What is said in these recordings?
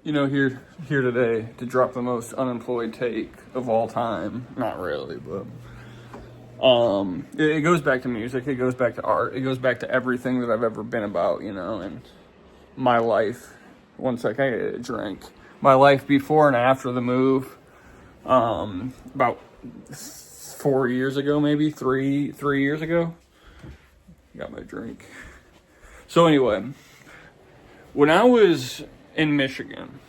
Here today to drop the most unemployed take of all time. Not really, but it goes back to music. It goes back to art. It goes back to everything that I've ever been about, and my life. One sec, I get a drink. My life before and after the move. About 4 years ago, maybe three years ago. Got my drink. So anyway, when I was in Michigan,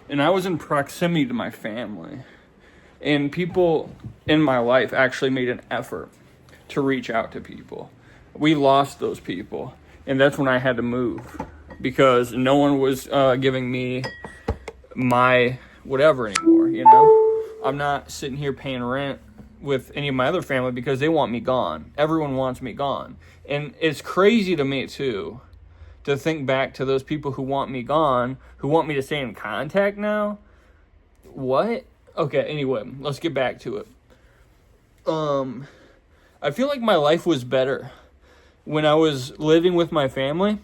and I was in proximity to my family, and people in my life actually made an effort to reach out to people. We lost those people, and that's when I had to move, because no one was giving me my whatever anymore, I'm not sitting here paying rent with any of my other family because they want me gone. Everyone wants me gone. And it's crazy to me, too, to think back to those people who want me gone, who want me to stay in contact now. What? Okay, anyway, let's get back to it. I feel like my life was better when I was living with my family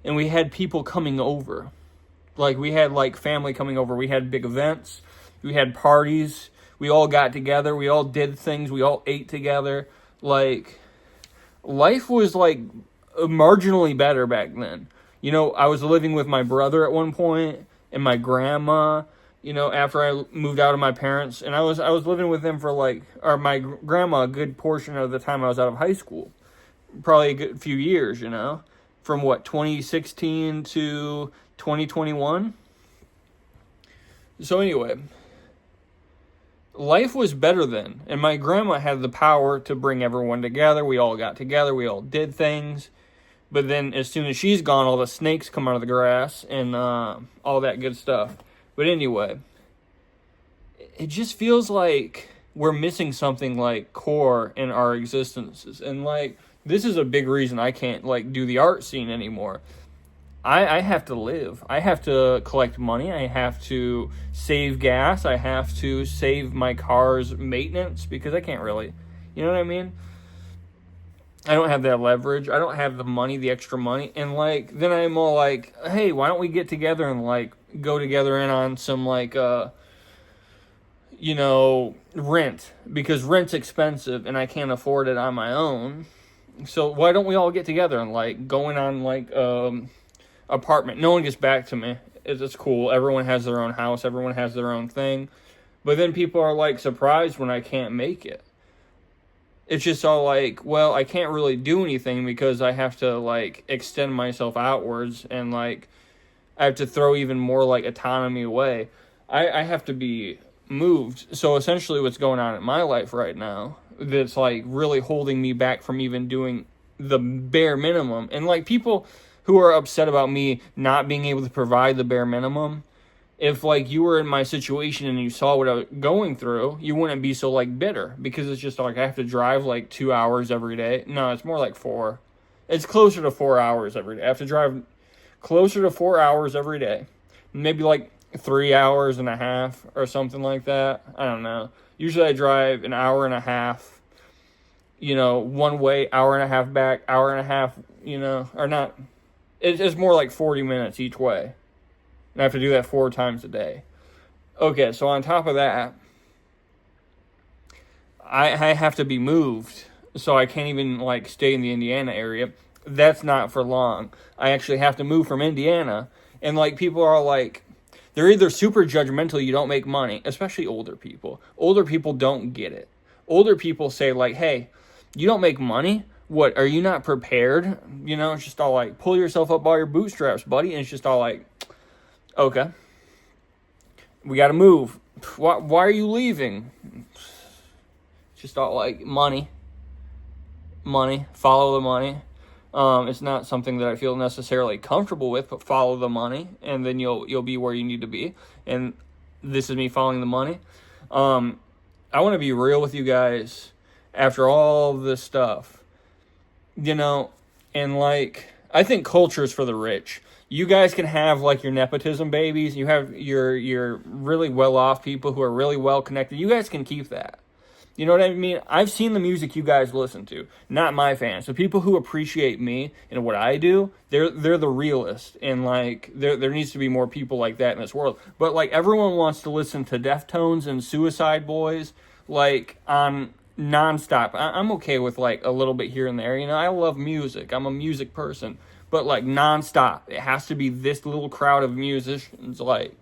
and we had people coming over. Like, we had, family coming over. We had big events. We had parties. We all got together. We all did things. We all ate together. Life was, marginally better back then. I was living with my brother at one point and my grandma, after I moved out of my parents. And I was living with them for, or my grandma a good portion of the time I was out of high school. Probably a good few years, From, 2016 to 2021. So anyway, life was better then, and my grandma had the power to bring everyone together. We all got together, we all did things, but then as soon as she's gone, all the snakes come out of the grass and all that good stuff. But anyway, it just feels like we're missing something core in our existences, and this is a big reason I can't do the art scene anymore. I have to live. I have to collect money. I have to save gas. I have to save my car's maintenance because I can't really, you know what I mean? I don't have that leverage. I don't have the money, the extra money. And then I'm all hey, why don't we get together and go together in on some rent, because rent's expensive and I can't afford it on my own. So why don't we all get together and go in on apartment? No one gets back to me. It's cool. Everyone has their own house. Everyone has their own thing. But then people are surprised when I can't make it. It's just all well, I can't really do anything because I have to extend myself outwards, and I have to throw even more autonomy away. I have to be moved. So essentially what's going on in my life right now that's really holding me back from even doing the bare minimum. And people who are upset about me not being able to provide the bare minimum, if you were in my situation and you saw what I was going through, you wouldn't be so bitter, because it's just I have to drive 2 hours every day. No, it's more 4. It's closer to 4 hours every day. I have to drive closer to 4 hours every day. Maybe 3 hours and a half or something like that. I don't know. Usually I drive an hour and a half, one way, hour and a half back, hour and a half, or not. It's more 40 minutes each way. And I have to do that 4 times a day. Okay, so on top of that, I have to be moved. So I can't even stay in the Indiana area. That's not for long. I actually have to move from Indiana. And people are they're either super judgmental, you don't make money, especially older people. Older people don't get it. Older people say hey, you don't make money? What, are you not prepared? It's just all pull yourself up by your bootstraps, buddy. And it's just all okay, we got to move. Why are you leaving? It's just all money, follow the money. It's not something that I feel necessarily comfortable with, but follow the money, and then you'll be where you need to be. And this is me following the money. I want to be real with you guys after all this stuff. And I think culture is for the rich. You guys can have your nepotism babies. You have your really well off people who are really well connected. You guys can keep that. You know what I mean? I've seen the music you guys listen to, not my fans. The people who appreciate me and what I do, they're the realest. And like there needs to be more people like that in this world. But like everyone wants to listen to Deftones and Suicide Boys like on nonstop. I'm okay with like a little bit here and there. You know, I love music. I'm a music person. But like nonstop, it has to be this little crowd of musicians. Like,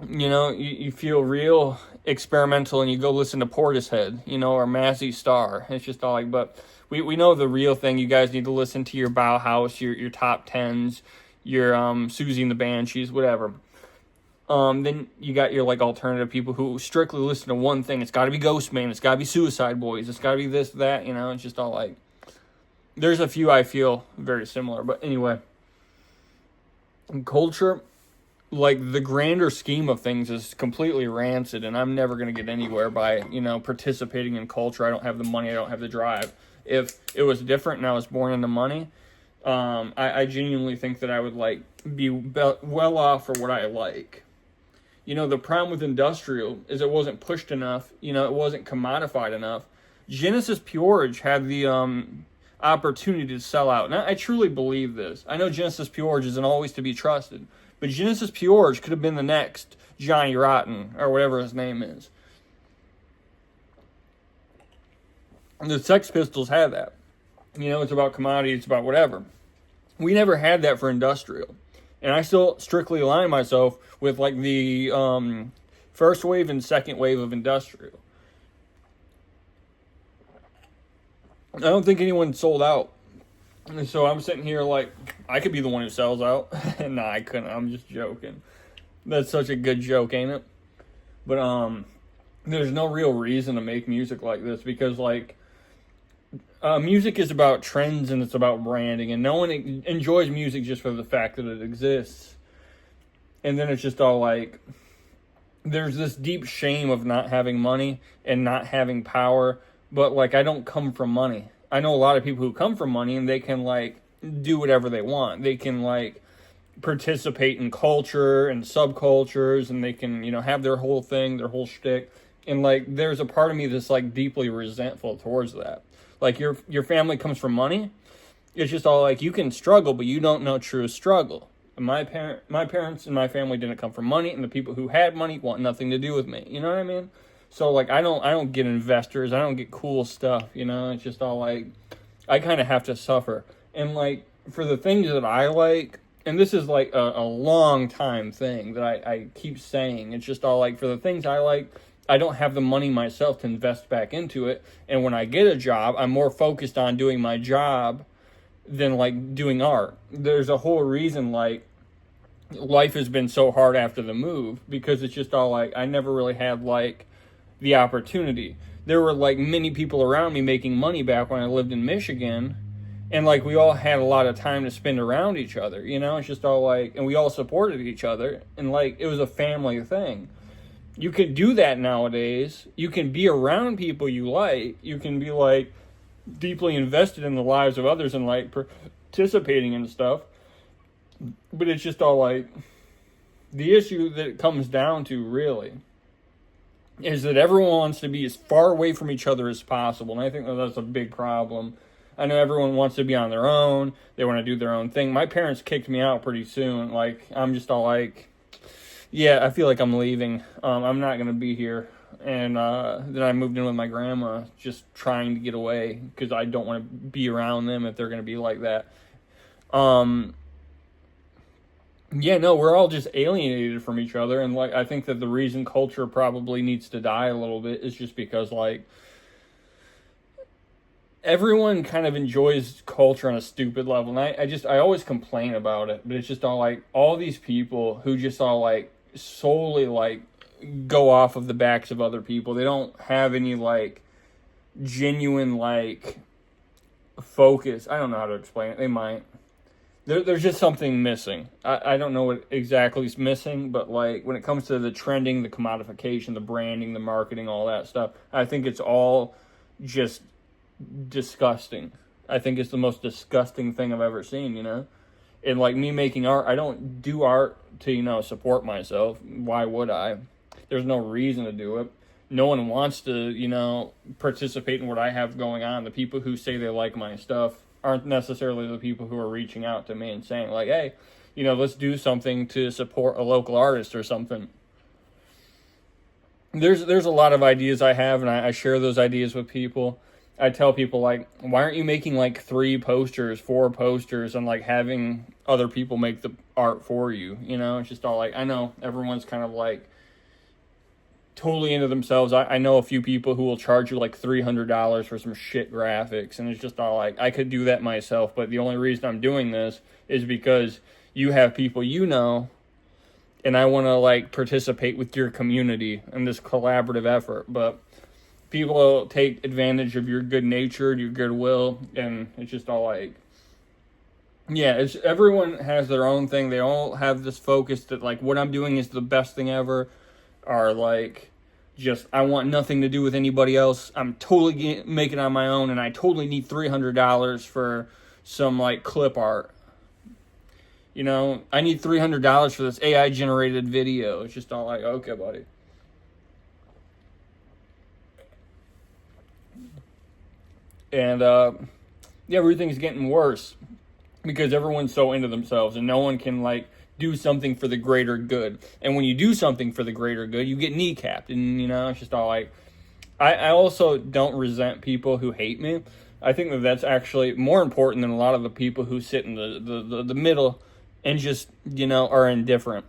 you know, you feel real experimental and you go listen to Portishead, you know, or Mazzy Star. It's just all like, but we know the real thing. You guys need to listen to your Bauhaus, your top tens, your Susie and the Banshees, whatever. Then you got your like alternative people who strictly listen to one thing. It's got to be Ghostman. It's got to be Suicide Boys. It's got to be this, that, you know. It's just all like, there's a few I feel very similar. But anyway, culture, like the grander scheme of things is completely rancid, and I'm never going to get anywhere by, you know, participating in culture. I don't have the money. I don't have the drive. If it was different and I was born into money, I genuinely think that I would like be well off for what I like. You know, the problem with industrial is it wasn't pushed enough. You know, it wasn't commodified enough. Genesis Peorage had the opportunity to sell out. And I truly believe this. I know Genesis Peorage isn't always to be trusted, but Genesis Peorage could have been the next Johnny Rotten or whatever his name is. And the Sex Pistols had that. You know, it's about commodity, it's about whatever. We never had that for industrial. And I still strictly align myself with like the first wave and second wave of industrial. I don't think anyone sold out. And so I'm sitting here like, I could be the one who sells out. Nah, I couldn't. I'm just joking. That's such a good joke, ain't it? But there's no real reason to make music like this because like music is about trends and it's about branding, and no one enjoys music just for the fact that it exists. And then it's just all like, there's this deep shame of not having money and not having power. But like, I don't come from money. I know a lot of people who come from money and they can like do whatever they want. They can like participate in culture and subcultures, and they can, you know, have their whole thing, their whole shtick. And like, there's a part of me that's like deeply resentful towards that. Like your family comes from money. It's just all like, you can struggle, but you don't know true struggle. And my parents and my family didn't come from money, and the people who had money want nothing to do with me. You know what I mean? So like, I don't get investors. I don't get cool stuff. You know, it's just all like, I kind of have to suffer. And like, for the things that I like, and this is like a long time thing that I keep saying, it's just all like, for the things I like, I don't have the money myself to invest back into it. And when I get a job, I'm more focused on doing my job than like doing art. There's a whole reason like life has been so hard after the move, because it's just all like, I never really had like the opportunity. There were like many people around me making money back when I lived in Michigan, and like we all had a lot of time to spend around each other, you know. It's just all like, and we all supported each other, and like it was a family thing. You can do that nowadays. You can be around people you like. You can be like deeply invested in the lives of others and like participating in stuff. But it's just all like, the issue that it comes down to really is that everyone wants to be as far away from each other as possible. And I think that that's a big problem. I know everyone wants to be on their own. They want to do their own thing. My parents kicked me out pretty soon. Like, I'm just all like, yeah, I feel like I'm leaving. I'm not going to be here. And then I moved in with my grandma, just trying to get away because I don't want to be around them if they're going to be like that. Yeah, no, we're all just alienated from each other. And like, I think that the reason culture probably needs to die a little bit is just because like, everyone kind of enjoys culture on a stupid level. And I always complain about it, but it's just all like, all these people who just all like solely like go off of the backs of other people. They don't have any like genuine like focus. I don't know how to explain it. They might. There's just something missing. I don't know what exactly is missing, but like when it comes to the trending, the commodification, the branding, the marketing, all that stuff, I think it's all just disgusting. I think it's the most disgusting thing I've ever seen, you know? And like me making art, I don't do art to, you know, support myself. Why would I? There's no reason to do it. no one wants to, participate in what I have going on. The people who say they like my stuff aren't necessarily the people who are reaching out to me and saying like, hey, let's do something to support a local artist or something. There's a lot of ideas I have, and I share those ideas with people. I tell people, like, why aren't you making, like, 3 posters, 4 posters, and, like, having other people make the art for you, It's just all, like, I know everyone's kind of, like, totally into themselves. I know a few people who will charge you, like, $300 for some shit graphics, and it's just all, like, I could do that myself, but the only reason I'm doing this is because you have people and I want to, like, participate with your community in this collaborative effort, but people take advantage of your good nature, your goodwill, and it's just all like, yeah, everyone has their own thing. They all have this focus that like what I'm doing is the best thing ever, or like just I want nothing to do with anybody else. I'm totally making it on my own, and I totally need $300 for some like clip art. I need $300 for this AI generated video. It's just all like, okay, buddy. And, everything's getting worse because everyone's so into themselves and no one can, like, do something for the greater good. And when you do something for the greater good, you get kneecapped. And, it's just all like, I also don't resent people who hate me. I think that that's actually more important than a lot of the people who sit in the middle and just, are indifferent.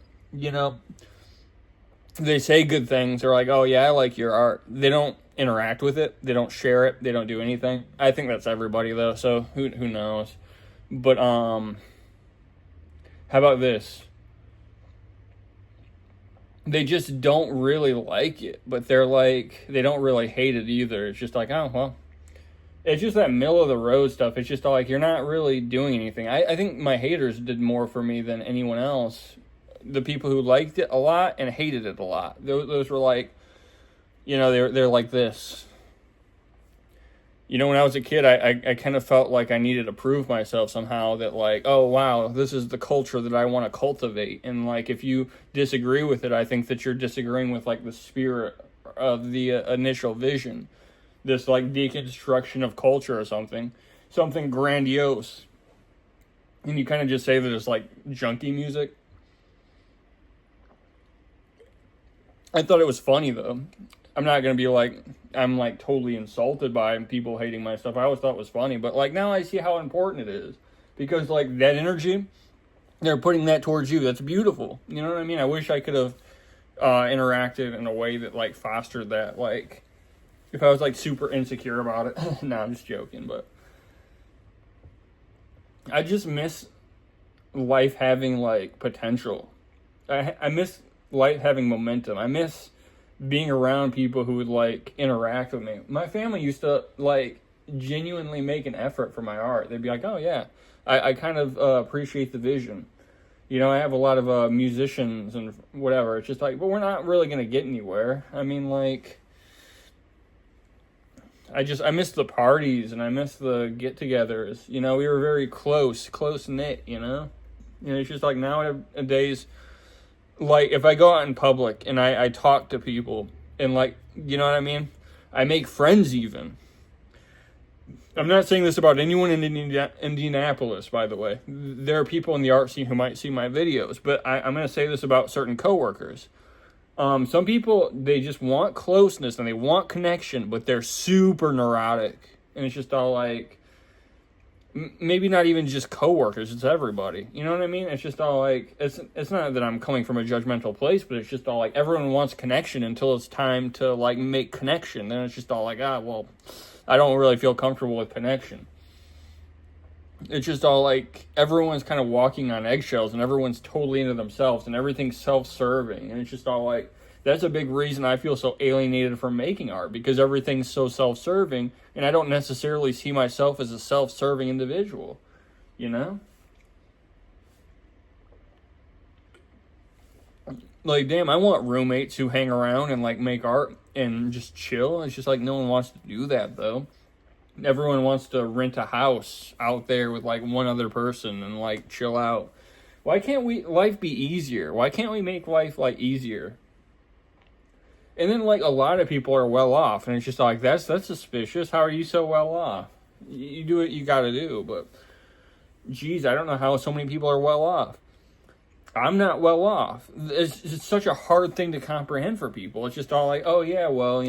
They say good things. They're like, oh, yeah, I like your art. They don't interact with it. They don't share it. They don't do anything. I think that's everybody, though, so who knows. But, how about this? They just don't really like it, but they're like, they don't really hate it either. It's just like, oh, well. It's just that middle of the road stuff. It's just like, you're not really doing anything. I think my haters did more for me than anyone else. The people who liked it a lot and hated it a lot. Those were like, they're like this. When I was a kid, I kind of felt like I needed to prove myself somehow that like, oh, wow, this is the culture that I want to cultivate. And like, if you disagree with it, I think that you're disagreeing with like the spirit of the initial vision. This like deconstruction of culture or something grandiose. And you kind of just say that it's like junkie music. I thought it was funny though. I'm not going to be like, I'm like totally insulted by people hating my stuff. I always thought it was funny, but like now I see how important it is. Because like that energy, they're putting that towards you. That's beautiful. You know what I mean? I wish I could have interacted in a way that like fostered that. Like if I was like super insecure about it. No, I'm just joking, but I just miss life having like potential. I miss life having momentum. I miss being around people who would like interact with me. My family used to like genuinely make an effort for my art. They'd be like, oh yeah, I kind of appreciate the vision. I have a lot of musicians and whatever. It's just like, but we're not really going to get anywhere. I mean, like, I miss the parties and I miss the get-togethers. We were very close-knit, it's just like nowadays, like, if I go out in public and I talk to people and, like, you know what I mean? I make friends even. I'm not saying this about anyone in Indianapolis, by the way. There are people in the art scene who might see my videos, but I'm going to say this about certain coworkers. Some people, they just want closeness and they want connection, but they're super neurotic. And it's just all like, maybe not even just coworkers, it's everybody. You know what I mean? It's just all like, it's not that I'm coming from a judgmental place, but it's just all like, everyone wants connection until it's time to like make connection. Then it's just all like, well, I don't really feel comfortable with connection. It's just all like, everyone's kind of walking on eggshells and everyone's totally into themselves and everything's self-serving. And it's just all like, that's a big reason I feel so alienated from making art, because everything's so self-serving and I don't necessarily see myself as a self-serving individual, Like, damn, I want roommates who hang around and like make art and just chill. It's just like, no one wants to do that though. Everyone wants to rent a house out there with like one other person and like chill out. Why can't life be easier? Why can't we make life like easier? And then, like, a lot of people are well off, and it's just like, that's suspicious. How are you so well off? You do what you gotta do, but, geez, I don't know how so many people are well off. I'm not well off. It's such a hard thing to comprehend for people. It's just all like, oh, yeah, well,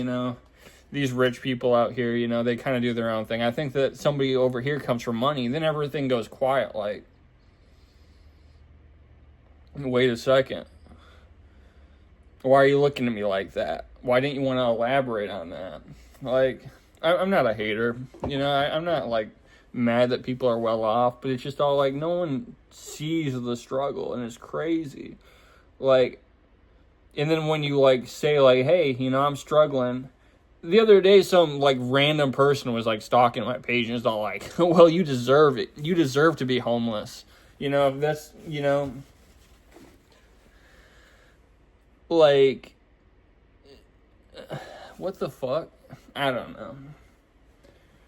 these rich people out here, they kind of do their own thing. I think that somebody over here comes from money, then everything goes quiet, like, wait a second. Why are you looking at me like that? Why didn't you want to elaborate on that? Like, I'm not a hater. I'm not, like, mad that people are well off, but it's just all, like, no one sees the struggle, and it's crazy. Like, and then when you, like, say, like, hey, I'm struggling. The other day, some, like, random person was, like, stalking my page, and it's all like, well, you deserve it. You deserve to be homeless. That's, like, what the fuck? I don't know.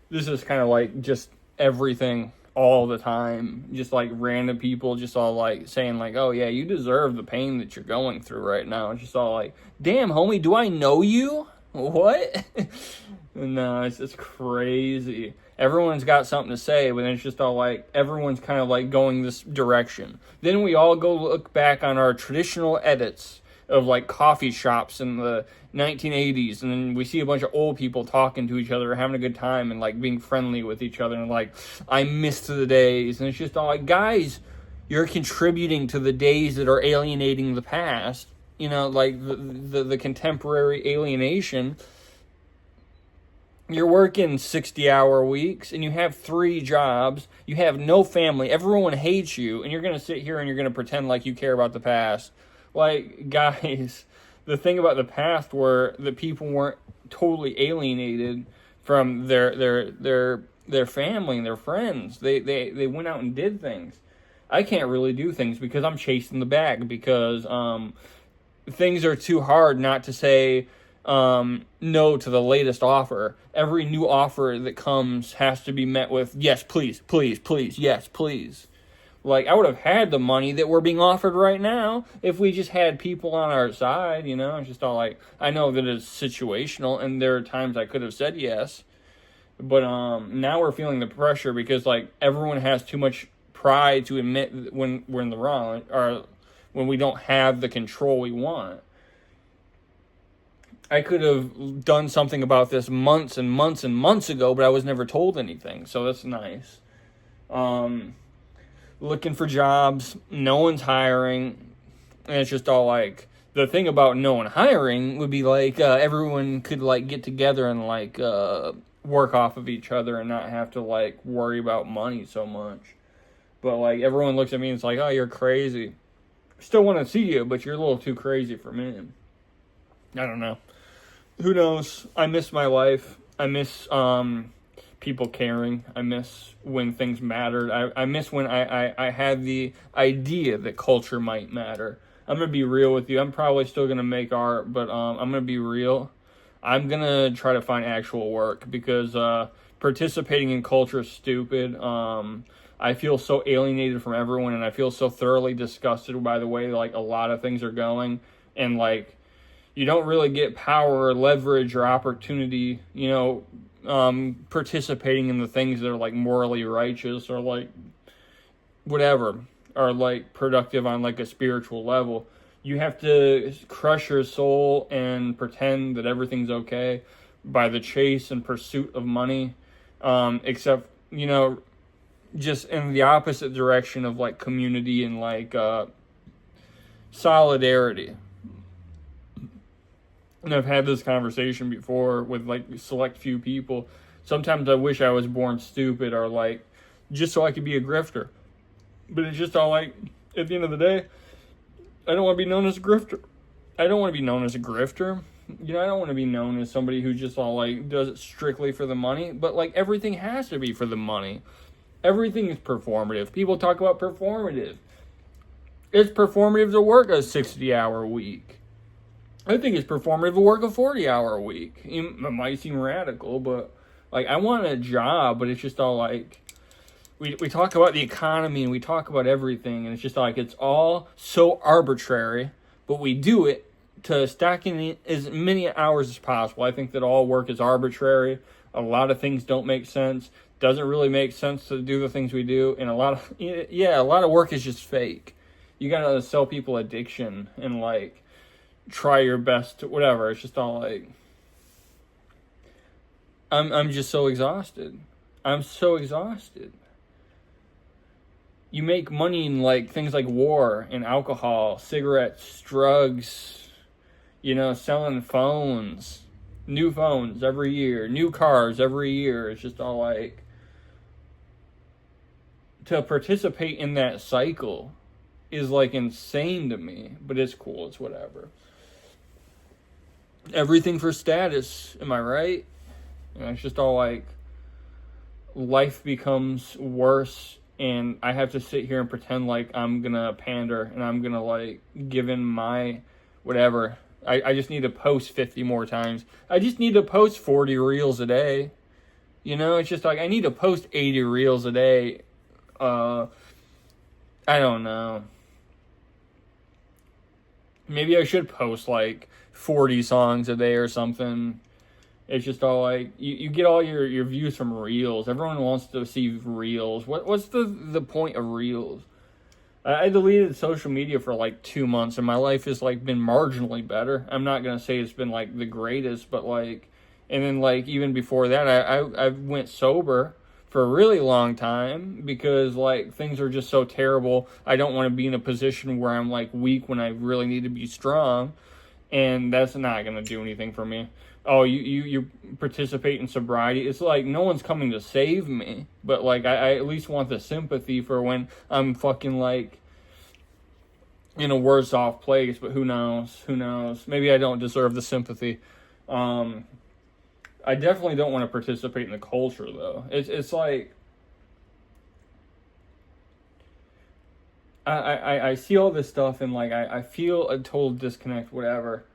This is kind of like just everything all the time. Just like random people just all like saying like, oh yeah, you deserve the pain that you're going through right now. It's just all like, damn homie, do I know you? What? No, it's just crazy. Everyone's got something to say, but it's just all like, everyone's kind of like going this direction. Then we all go look back on our traditional edits of like coffee shops in the 1980s, and then we see a bunch of old people talking to each other, having a good time, and like being friendly with each other, and like, I missed the days. And it's just all like, guys, you're contributing to the days that are alienating the past. Like the contemporary alienation. You're working 60-hour weeks, and you have 3 jobs. You have no family. Everyone hates you, and you're going to sit here and you're going to pretend like you care about the past. Like, guys, the thing about the past were the people weren't totally alienated from their family and their friends. They went out and did things. I can't really do things because I'm chasing the bag, because things are too hard not to say no to the latest offer. Every new offer that comes has to be met with, yes, please, please, please, yes, please. Like, I would have had the money that we're being offered right now if we just had people on our side, It's just all like, I know that it's situational, and there are times I could have said yes. But now we're feeling the pressure because, like, everyone has too much pride to admit when we're in the wrong, or when we don't have the control we want. I could have done something about this months and months and months ago, but I was never told anything, so that's nice. Looking for jobs, no one's hiring, and it's just all like, the thing about no one hiring would be like, everyone could like get together and like work off of each other and not have to like worry about money so much. But like, everyone looks at me and it's like, oh, you're crazy. Still want to see you, but you're a little too crazy for me. I don't know. Who knows? I miss my life. I miss people caring. I miss when things mattered. I miss when I had the idea that culture might matter. I'm going to be real with you. I'm probably still going to make art, but I'm going to be real. I'm going to try to find actual work, because participating in culture is stupid. I feel so alienated from everyone, and I feel so thoroughly disgusted by the way like a lot of things are going, and like, you don't really get power or leverage or opportunity, participating in the things that are like morally righteous or like whatever, or like productive on like a spiritual level. You have to crush your soul and pretend that everything's okay by the chase and pursuit of money, except, just in the opposite direction of like community and like solidarity. And I've had this conversation before with like select few people. Sometimes I wish I was born stupid, or like just so I could be a grifter. But it's just all like, at the end of the day, I don't want to be known as a grifter. I don't want to be known as a grifter. I don't want to be known as somebody who just all like does it strictly for the money. But like, everything has to be for the money. Everything is performative. People talk about performative. It's performative to work a 60-hour week. I think it's performative to work a 40-hour week. It might seem radical, but like, I want a job, but it's just all like, we talk about the economy and we talk about everything, and it's just like, it's all so arbitrary, but we do it to stack in as many hours as possible. I think that all work is arbitrary. A lot of things don't make sense. Doesn't really make sense to do the things we do, and a lot of work is just fake. You gotta sell people addiction and like try your best to whatever. It's just all like I'm just so exhausted. I'm so exhausted. You make money in like things like war and alcohol, cigarettes, drugs, selling phones, new phones every year, new cars every year. It's just all like, to participate in that cycle is like insane to me, but it's cool. It's whatever. Everything for status. Am I right? It's just all like, life becomes worse, and I have to sit here and pretend like I'm gonna pander and I'm gonna like give in my whatever. I just need to post 50 more times. I just need to post 40 reels a day. It's just like I need to post 80 reels a day. I don't know. Maybe I should post like 40 songs a day or something. It's just all like, you get all your views from reels. Everyone wants to see reels. What's the point of reels? I deleted social media for like 2 months, and my life has like been marginally better. I'm not going to say it's been like the greatest, but like, and then like even before that, I went sober for a really long time because like things are just so terrible. I don't want to be in a position where I'm like weak when I really need to be strong, and that's not going to do anything for me. Oh, you participate in sobriety. It's like no one's coming to save me, but like I at least want the sympathy for when I'm fucking like in a worse off place. But who knows? Maybe I don't deserve the sympathy. I definitely don't want to participate in the culture though. It's like I see all this stuff and like I feel a total disconnect. Whatever.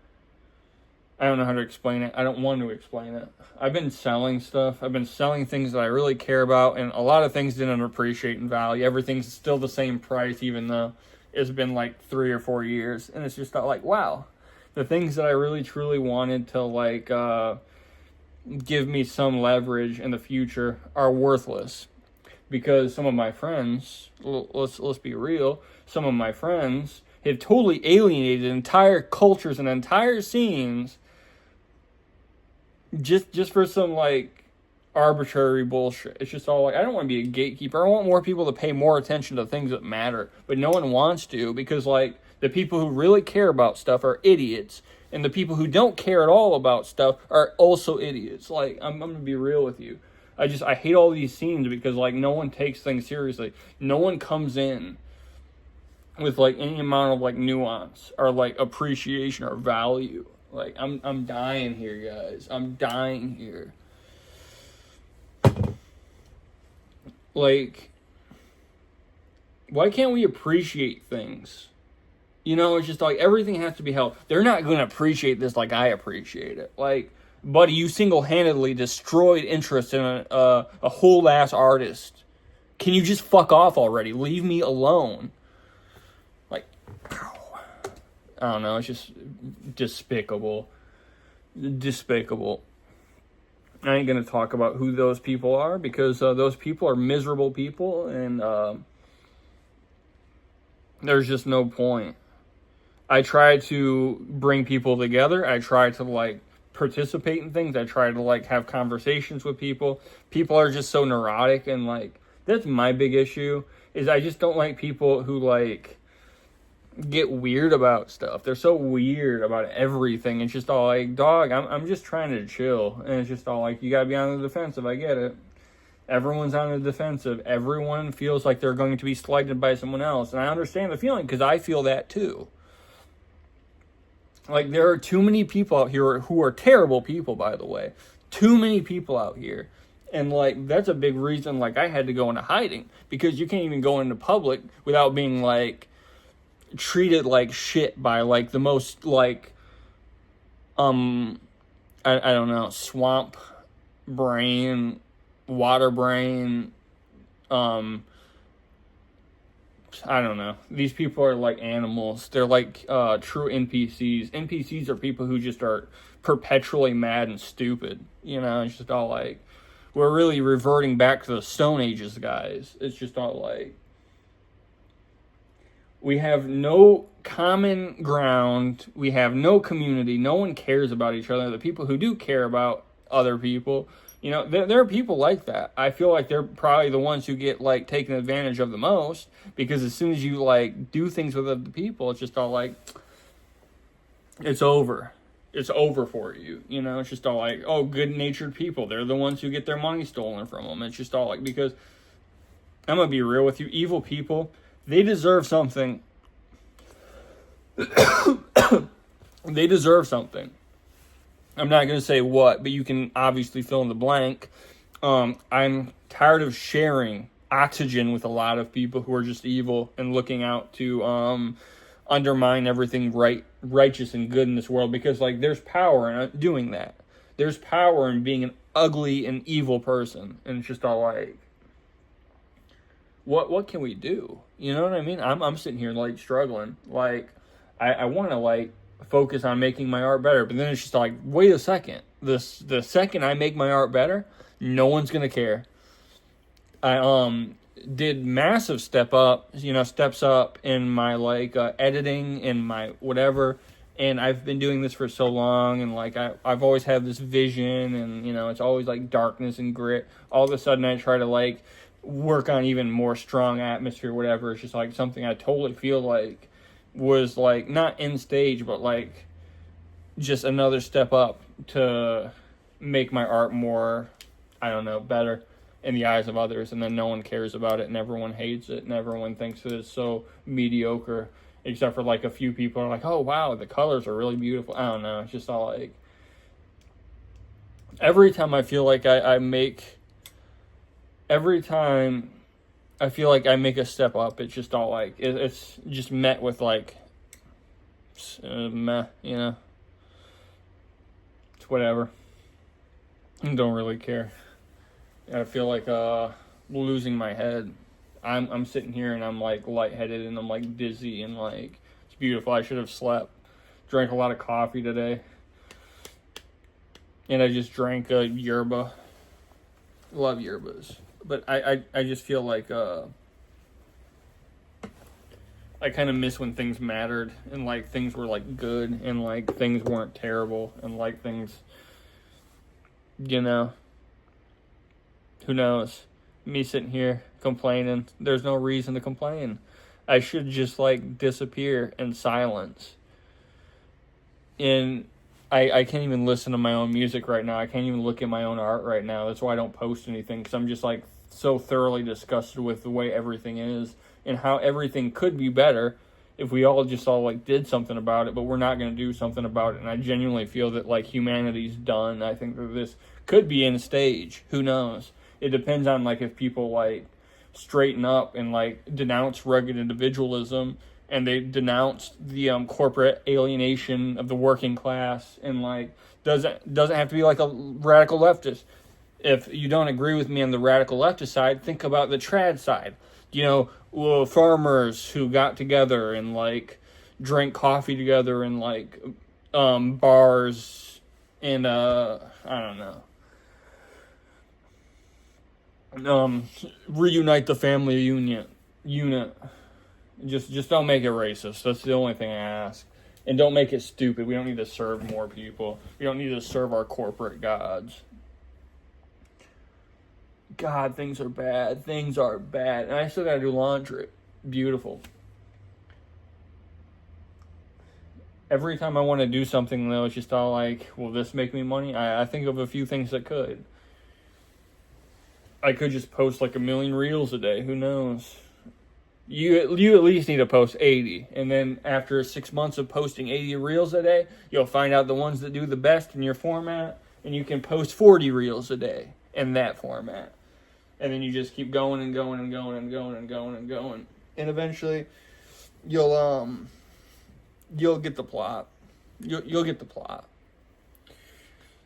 I don't know how to explain it. I don't want to explain it. I've been selling stuff. I've been selling things that I really care about, and a lot of things didn't appreciate in value. Everything's still the same price, even though it's been like 3 or 4 years. And it's just not like, wow, the things that I really truly wanted to like give me some leverage in the future are worthless. Because some of my friends, let's be real, some of my friends have totally alienated entire cultures and entire scenes just for some like arbitrary bullshit. It's just all like, I don't want to be a gatekeeper. I want more people to pay more attention to things that matter, but no one wants to, because like the people who really care about stuff are idiots, and the people who don't care at all about stuff are also idiots. Like I'm gonna be real with you. I hate all these scenes because like no one takes things seriously. No one comes in with like any amount of like nuance or like appreciation or value. Like I'm dying here, guys. I'm dying here. Like, why can't we appreciate things? It's just like everything has to be held. They're not going to appreciate this like I appreciate it. Like, buddy, you single-handedly destroyed interest in a whole ass artist. Can you just fuck off already? Leave me alone. Like, I don't know. It's just despicable. Despicable. I ain't going to talk about who those people are because those people are miserable people, and there's just no point. I try to bring people together. I try to like participate in things. I try to like have conversations with people. People are just so neurotic, and like that's my big issue is I just don't like people who like get weird about stuff. They're so weird about everything. It's just all like, dog, I'm just trying to chill. And it's just all like, you gotta be on the defensive. I get it. Everyone's on the defensive. Everyone feels like they're going to be slighted by someone else. And I understand the feeling because I feel that too. Like, there are too many people out here who are terrible people, by the way. Too many people out here. And, like, that's a big reason, like, I had to go into hiding. Because you can't even go into public without being, like, treated like shit by, like, the most, like, I don't know, swamp brain, water brain, I don't know. These people are like animals. They're like true NPCs. NPCs are people who just are perpetually mad and stupid. You know, it's just all like, we're really reverting back to the Stone Ages, guys. It's just all like, we have no common ground. We have no community. No one cares about each other. The people who do care about other people, you know, there are people like that. I feel like they're probably the ones who get like taken advantage of the most, because as soon as you like do things with other people, it's just all like, it's over. It's over for you. You know, it's just all like, oh, good-natured people. They're the ones who get their money stolen from them. It's just all like, because I'm going to be real with you. Evil people, they deserve something. They deserve something. I'm not going to say what, but you can obviously fill in the blank. I'm tired of sharing oxygen with a lot of people who are just evil and looking out to undermine everything righteous and good in this world, because like there's power in doing that. There's power in being an ugly and evil person, and it's just all like, what can we do? You know what I mean? I'm sitting here like struggling. Like I want to like focus on making my art better, but then it's just like, wait a second. The second I make my art better, no one's gonna care. I did massive steps up in my like editing and my whatever, and I've been doing this for so long, and like I've always had this vision, and you know, it's always like darkness and grit. All of a sudden I try to like work on even more strong atmosphere, whatever. It's just like something I totally feel like was like not in stage, but like just another step up to make my art more, I don't know, better in the eyes of others. And then no one cares about it, and everyone hates it, and everyone thinks that it's so mediocre, except for like a few people are like, oh wow, the colors are really beautiful. I don't know, it's just all like, every time I feel like I make a step up, it's just all like, it's just met with like, meh, you know, it's whatever. I don't really care. I feel like losing my head. I'm sitting here and I'm like lightheaded and I'm like dizzy and like, it's beautiful. I should have slept. Drank a lot of coffee today, and I just drank a yerba. Love yerbas. But I just feel like I kind of miss when things mattered, and like things were like good, and like things weren't terrible, and like things, you know, who knows? Me sitting here complaining, there's no reason to complain. I should just like disappear in silence. And I can't even listen to my own music right now. I can't even look at my own art right now. That's why I don't post anything, because I'm just like so thoroughly disgusted with the way everything is and how everything could be better if we all like did something about it, but we're not going to do something about it. And I genuinely feel that like humanity's done. I think that this could be in stage. Who knows? It depends on like if people like straighten up and like denounce rugged individualism, and they denounced the corporate alienation of the working class, and like doesn't have to be like a radical leftist. If you don't agree with me on the radical leftist side, think about the trad side. You know, farmers who got together and like drank coffee together in like bars, and I don't know, reunite the family unit. Just don't make it racist. That's the only thing I ask. And don't make it stupid. We don't need to serve more people. We don't need to serve our corporate gods. God, things are bad. Things are bad. And I still gotta do laundry. Beautiful. Every time I want to do something, though, it's just all like, will this make me money? I think of a few things that could. I could just post like 1 million reels a day. Who knows? You at least need to post 80. And then after 6 months of posting 80 reels a day, you'll find out the ones that do the best in your format. And you can post 40 reels a day in that format. And then you just keep going and going and going and going and going and going. And eventually, you'll get the plot. You'll get the plot.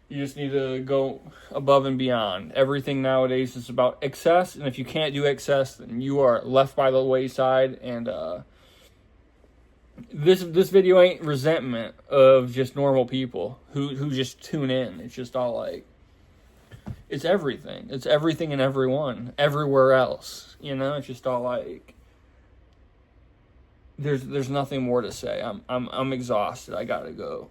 You just need to go above and beyond. Everything nowadays is about excess, and if you can't do excess, then you are left by the wayside. And this video ain't resentment of just normal people who just tune in. It's just all like, it's everything. It's everything and everyone everywhere else. You know, it's just all like, there's nothing more to say. I'm exhausted. I gotta go.